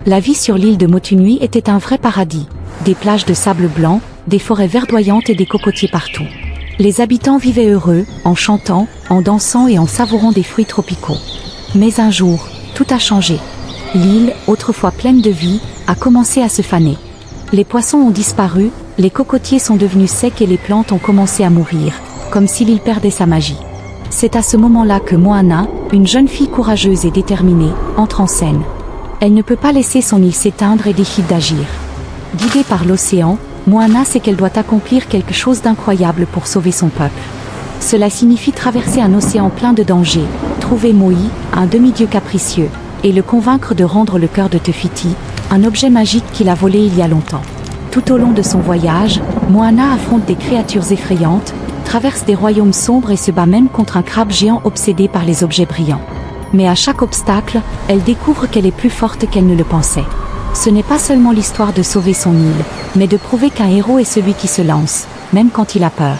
La vie sur l'île de Motunui était un vrai paradis. Des plages de sable blanc, des forêts verdoyantes et des cocotiers partout. Les habitants vivaient heureux, en chantant, en dansant et en savourant des fruits tropicaux. Mais un jour, tout a changé. L'île, autrefois pleine de vie, a commencé à se faner. Les poissons ont disparu, les cocotiers sont devenus secs et les plantes ont commencé à mourir, comme si l'île perdait sa magie. C'est à ce moment-là que Moana, une jeune fille courageuse et déterminée, entre en scène. Elle ne peut pas laisser son île s'éteindre et décide d'agir. Guidée par l'océan, Moana sait qu'elle doit accomplir quelque chose d'incroyable pour sauver son peuple. Cela signifie traverser un océan plein de dangers, trouver Moi, un demi-dieu capricieux, et le convaincre de rendre le cœur de Te Fiti, un objet magique qu'il a volé il y a longtemps. Tout au long de son voyage, Moana affronte des créatures effrayantes, traverse des royaumes sombres et se bat même contre un crabe géant obsédé par les objets brillants. Mais à chaque obstacle, elle découvre qu'elle est plus forte qu'elle ne le pensait. Ce n'est pas seulement l'histoire de sauver son île, mais de prouver qu'un héros est celui qui se lance, même quand il a peur.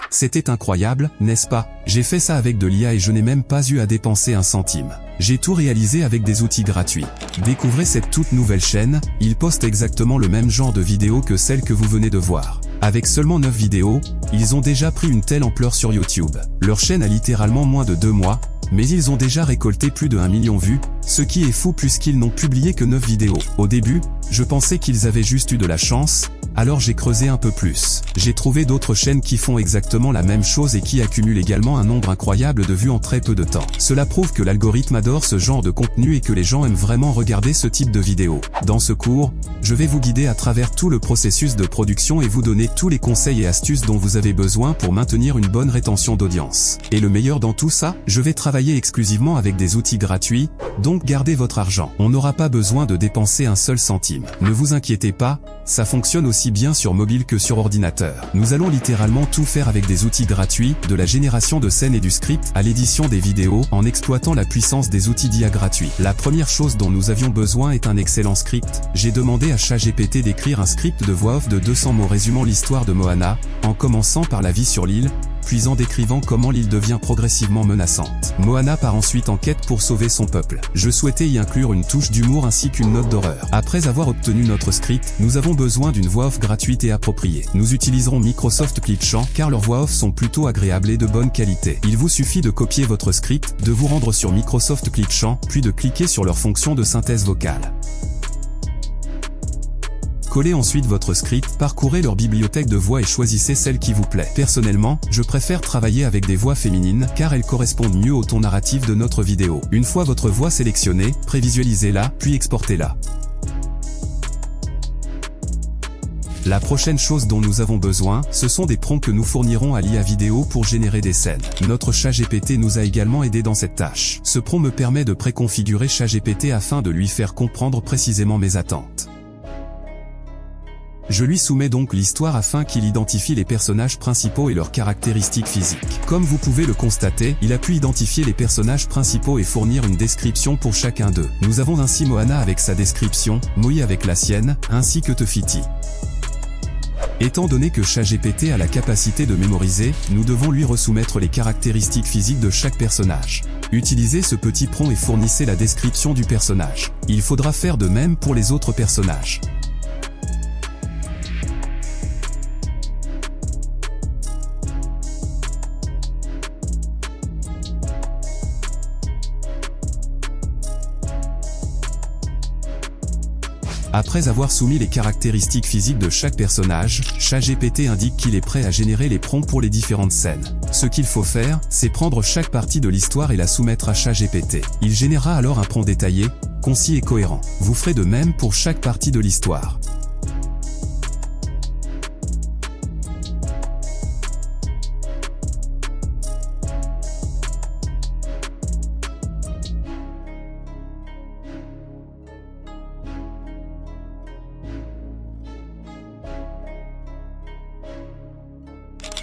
C'était incroyable, n'est-ce pas? J'ai fait ça avec de l'IA et je n'ai même pas eu à dépenser un centime. J'ai tout réalisé avec des outils gratuits. Découvrez cette toute nouvelle chaîne, ils postent exactement le même genre de vidéos que celle que vous venez de voir. Avec seulement 9 vidéos, ils ont déjà pris une telle ampleur sur YouTube. Leur chaîne a littéralement moins de 2 mois, mais ils ont déjà récolté plus de 1 million de vues, ce qui est fou puisqu'ils n'ont publié que 9 vidéos. Au début, je pensais qu'ils avaient juste eu de la chance, alors j'ai creusé un peu plus. J'ai trouvé d'autres chaînes qui font exactement la même chose et qui accumulent également un nombre incroyable de vues en très peu de temps. Cela prouve que l'algorithme adore ce genre de contenu et que les gens aiment vraiment regarder ce type de vidéos. Dans ce cours, je vais vous guider à travers tout le processus de production et vous donner tous les conseils et astuces dont vous avez besoin pour maintenir une bonne rétention d'audience. Et le meilleur dans tout ça, je vais travailler exclusivement avec des outils gratuits, donc gardez votre argent. On n'aura pas besoin de dépenser un seul centime. Ne vous inquiétez pas, ça fonctionne aussi bien sur mobile que sur ordinateur. Nous allons littéralement tout faire avec des outils gratuits, de la génération de scènes et du script à l'édition des vidéos, en exploitant la puissance des outils d'IA gratuits. La première chose dont nous avions besoin est un excellent script. J'ai demandé à ChatGPT d'écrire un script de voix off de 200 mots résumant l'histoire de Moana, en commençant par la vie sur l'île, puis en décrivant comment l'île devient progressivement menaçante. Moana part ensuite en quête pour sauver son peuple. Je souhaitais y inclure une touche d'humour ainsi qu'une note d'horreur. Après avoir obtenu notre script, nous avons besoin d'une voix off gratuite et appropriée. Nous utiliserons Microsoft Clipchamp car leurs voix off sont plutôt agréables et de bonne qualité. Il vous suffit de copier votre script, de vous rendre sur Microsoft Clipchamp, puis de cliquer sur leur fonction de synthèse vocale. Collez ensuite votre script, parcourez leur bibliothèque de voix et choisissez celle qui vous plaît. Personnellement, je préfère travailler avec des voix féminines car elles correspondent mieux au ton narratif de notre vidéo. Une fois votre voix sélectionnée, prévisualisez-la, puis exportez-la. La prochaine chose dont nous avons besoin, ce sont des prompts que nous fournirons à l'IA vidéo pour générer des scènes. Notre ChatGPT nous a également aidé dans cette tâche. Ce prompt me permet de préconfigurer ChatGPT afin de lui faire comprendre précisément mes attentes. Je lui soumets donc l'histoire afin qu'il identifie les personnages principaux et leurs caractéristiques physiques. Comme vous pouvez le constater, il a pu identifier les personnages principaux et fournir une description pour chacun d'eux. Nous avons ainsi Moana avec sa description, Moi avec la sienne, ainsi que Te Fiti. Étant donné que ChatGPT a la capacité de mémoriser, nous devons lui resoumettre les caractéristiques physiques de chaque personnage. Utilisez ce petit prompt et fournissez la description du personnage. Il faudra faire de même pour les autres personnages. Après avoir soumis les caractéristiques physiques de chaque personnage, ChatGPT indique qu'il est prêt à générer les prompts pour les différentes scènes. Ce qu'il faut faire, c'est prendre chaque partie de l'histoire et la soumettre à ChatGPT. Il générera alors un prompt détaillé, concis et cohérent. Vous ferez de même pour chaque partie de l'histoire.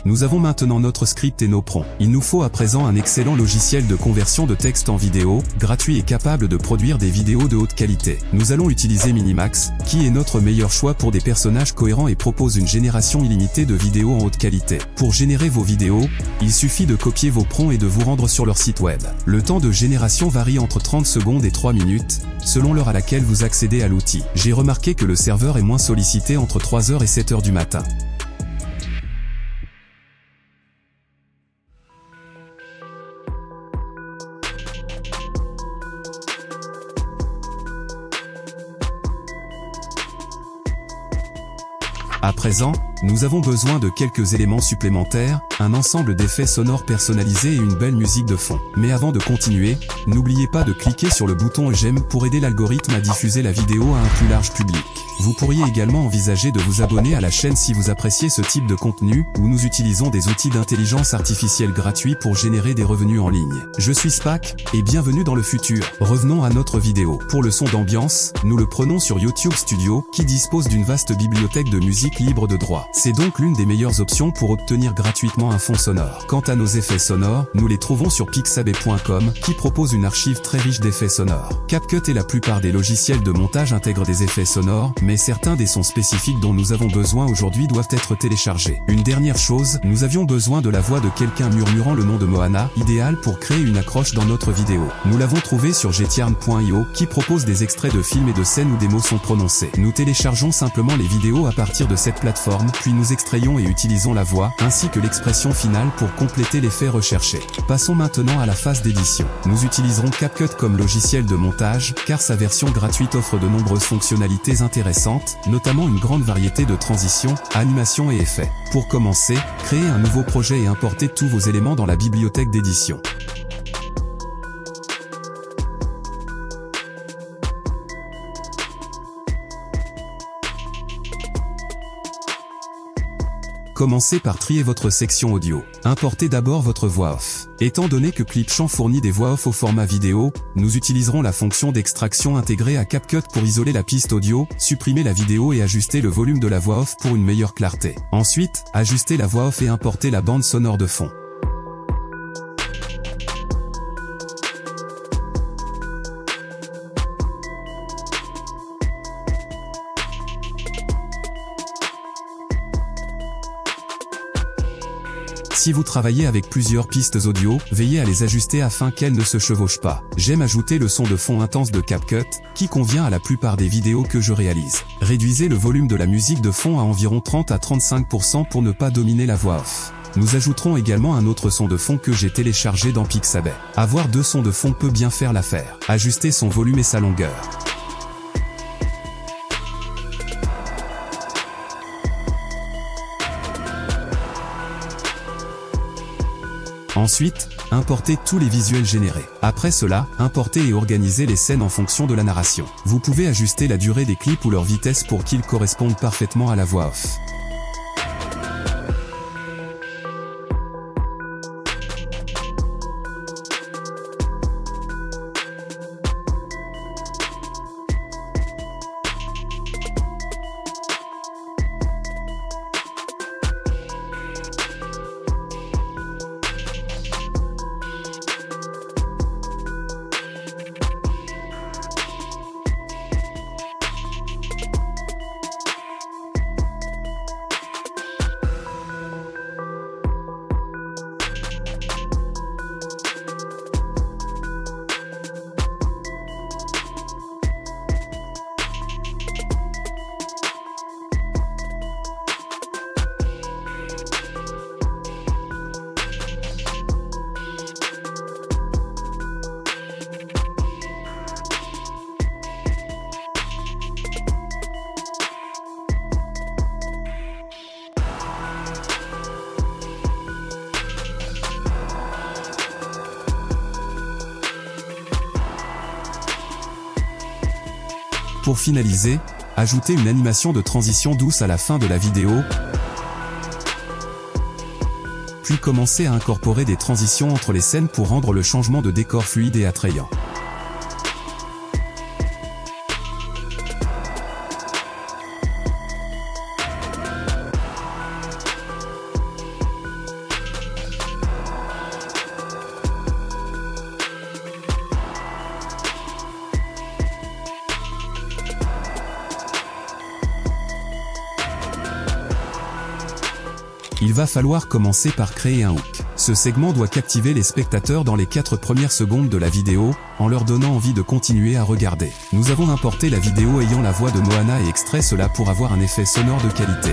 Nous avons maintenant notre script et nos prompts. Il nous faut à présent un excellent logiciel de conversion de texte en vidéo, gratuit et capable de produire des vidéos de haute qualité. Nous allons utiliser Minimax, qui est notre meilleur choix pour des personnages cohérents et propose une génération illimitée de vidéos en haute qualité. Pour générer vos vidéos, il suffit de copier vos prompts et de vous rendre sur leur site web. Le temps de génération varie entre 30 secondes et 3 minutes, selon l'heure à laquelle vous accédez à l'outil. J'ai remarqué que le serveur est moins sollicité entre 3h et 7h du matin. À présent, nous avons besoin de quelques éléments supplémentaires, un ensemble d'effets sonores personnalisés et une belle musique de fond. Mais avant de continuer, n'oubliez pas de cliquer sur le bouton j'aime pour aider l'algorithme à diffuser la vidéo à un plus large public. Vous pourriez également envisager de vous abonner à la chaîne si vous appréciez ce type de contenu, où nous utilisons des outils d'intelligence artificielle gratuits pour générer des revenus en ligne. Je suis Spack, et bienvenue dans le futur. Revenons à notre vidéo. Pour le son d'ambiance, nous le prenons sur YouTube Studio, qui dispose d'une vaste bibliothèque de musique libre de droit. C'est donc l'une des meilleures options pour obtenir gratuitement un fond sonore. Quant à nos effets sonores, nous les trouvons sur pixabay.com, qui propose une archive très riche d'effets sonores. CapCut et la plupart des logiciels de montage intègrent des effets sonores, mais certains des sons spécifiques dont nous avons besoin aujourd'hui doivent être téléchargés. Une dernière chose, nous avions besoin de la voix de quelqu'un murmurant le nom de Moana, idéal pour créer une accroche dans notre vidéo. Nous l'avons trouvé sur Getiarn.io, qui propose des extraits de films et de scènes où des mots sont prononcés. Nous téléchargeons simplement les vidéos à partir de cette plateforme, puis nous extrayons et utilisons la voix, ainsi que l'expression finale pour compléter l'effet recherché. Passons maintenant à la phase d'édition. Nous utiliserons CapCut comme logiciel de montage, car sa version gratuite offre de nombreuses fonctionnalités intéressantes, notamment une grande variété de transitions, animations et effets. Pour commencer, créez un nouveau projet et importez tous vos éléments dans la bibliothèque d'édition. Commencez par trier votre section audio. Importez d'abord votre voix off. Étant donné que Clipchamp fournit des voix off au format vidéo, nous utiliserons la fonction d'extraction intégrée à CapCut pour isoler la piste audio, supprimer la vidéo et ajuster le volume de la voix off pour une meilleure clarté. Ensuite, ajustez la voix off et importez la bande sonore de fond. Si vous travaillez avec plusieurs pistes audio, veillez à les ajuster afin qu'elles ne se chevauchent pas. J'aime ajouter le son de fond intense de CapCut, qui convient à la plupart des vidéos que je réalise. Réduisez le volume de la musique de fond à environ 30 à 35% pour ne pas dominer la voix off. Nous ajouterons également un autre son de fond que j'ai téléchargé dans Pixabay. Avoir deux sons de fond peut bien faire l'affaire. Ajustez son volume et sa longueur. Ensuite, importez tous les visuels générés. Après cela, importez et organisez les scènes en fonction de la narration. Vous pouvez ajuster la durée des clips ou leur vitesse pour qu'ils correspondent parfaitement à la voix off. Pour finaliser, ajoutez une animation de transition douce à la fin de la vidéo, puis commencez à incorporer des transitions entre les scènes pour rendre le changement de décor fluide et attrayant. il va falloir commencer par créer un hook. Ce segment doit captiver les spectateurs dans les 4 premières secondes de la vidéo, en leur donnant envie de continuer à regarder. Nous avons importé la vidéo ayant la voix de Moana et extrait cela pour avoir un effet sonore de qualité.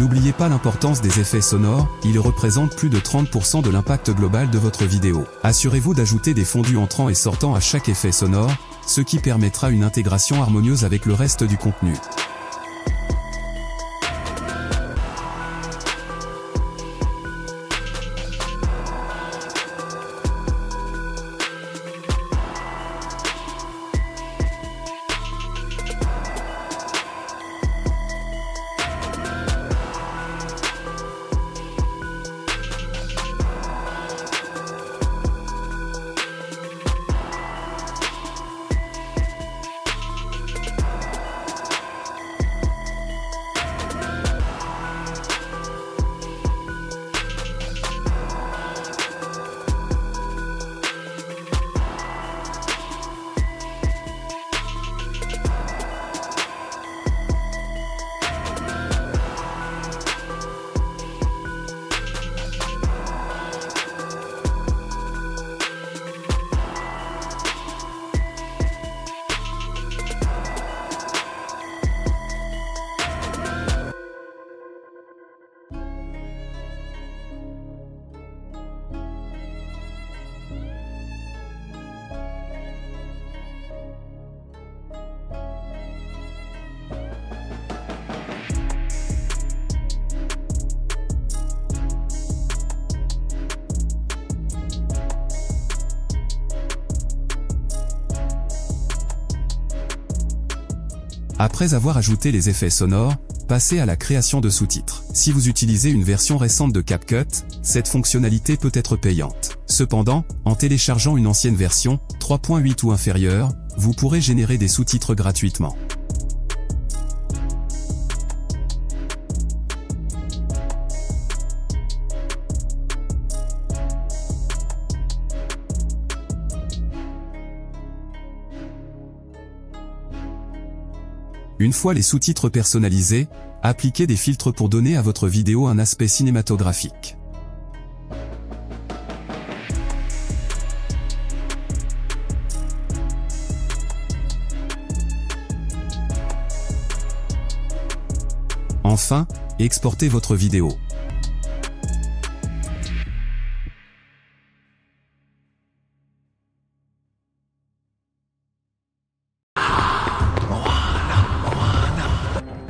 N'oubliez pas l'importance des effets sonores, ils représentent plus de 30% de l'impact global de votre vidéo. Assurez-vous d'ajouter des fondus entrants et sortants à chaque effet sonore, ce qui permettra une intégration harmonieuse avec le reste du contenu. Après avoir ajouté les effets sonores, passez à la création de sous-titres. Si vous utilisez une version récente de CapCut, cette fonctionnalité peut être payante. Cependant, en téléchargeant une ancienne version, 3.8 ou inférieure, vous pourrez générer des sous-titres gratuitement. Une fois les sous-titres personnalisés, appliquez des filtres pour donner à votre vidéo un aspect cinématographique. Enfin, exportez votre vidéo.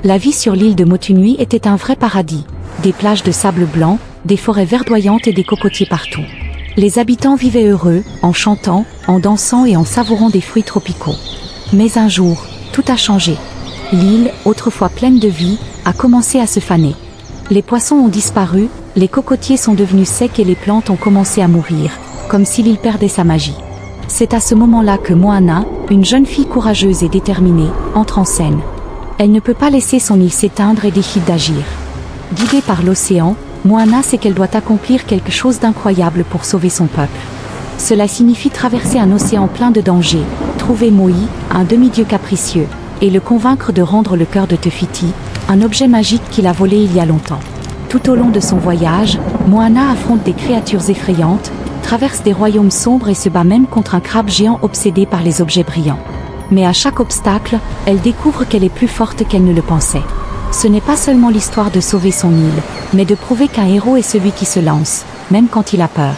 La vie sur l'île de Motunui était un vrai paradis. Des plages de sable blanc, des forêts verdoyantes et des cocotiers partout. Les habitants vivaient heureux, en chantant, en dansant et en savourant des fruits tropicaux. Mais un jour, tout a changé. L'île, autrefois pleine de vie, a commencé à se faner. Les poissons ont disparu, les cocotiers sont devenus secs et les plantes ont commencé à mourir, comme si l'île perdait sa magie. C'est à ce moment-là que Moana, une jeune fille courageuse et déterminée, entre en scène. Elle ne peut pas laisser son île s'éteindre et décide d'agir. Guidée par l'océan, Moana sait qu'elle doit accomplir quelque chose d'incroyable pour sauver son peuple. Cela signifie traverser un océan plein de dangers, trouver Moi, un demi-dieu capricieux, et le convaincre de rendre le cœur de Te Fiti, un objet magique qu'il a volé il y a longtemps. Tout au long de son voyage, Moana affronte des créatures effrayantes, traverse des royaumes sombres et se bat même contre un crabe géant obsédé par les objets brillants. Mais à chaque obstacle, elle découvre qu'elle est plus forte qu'elle ne le pensait. Ce n'est pas seulement l'histoire de sauver son île, mais de prouver qu'un héros est celui qui se lance, même quand il a peur.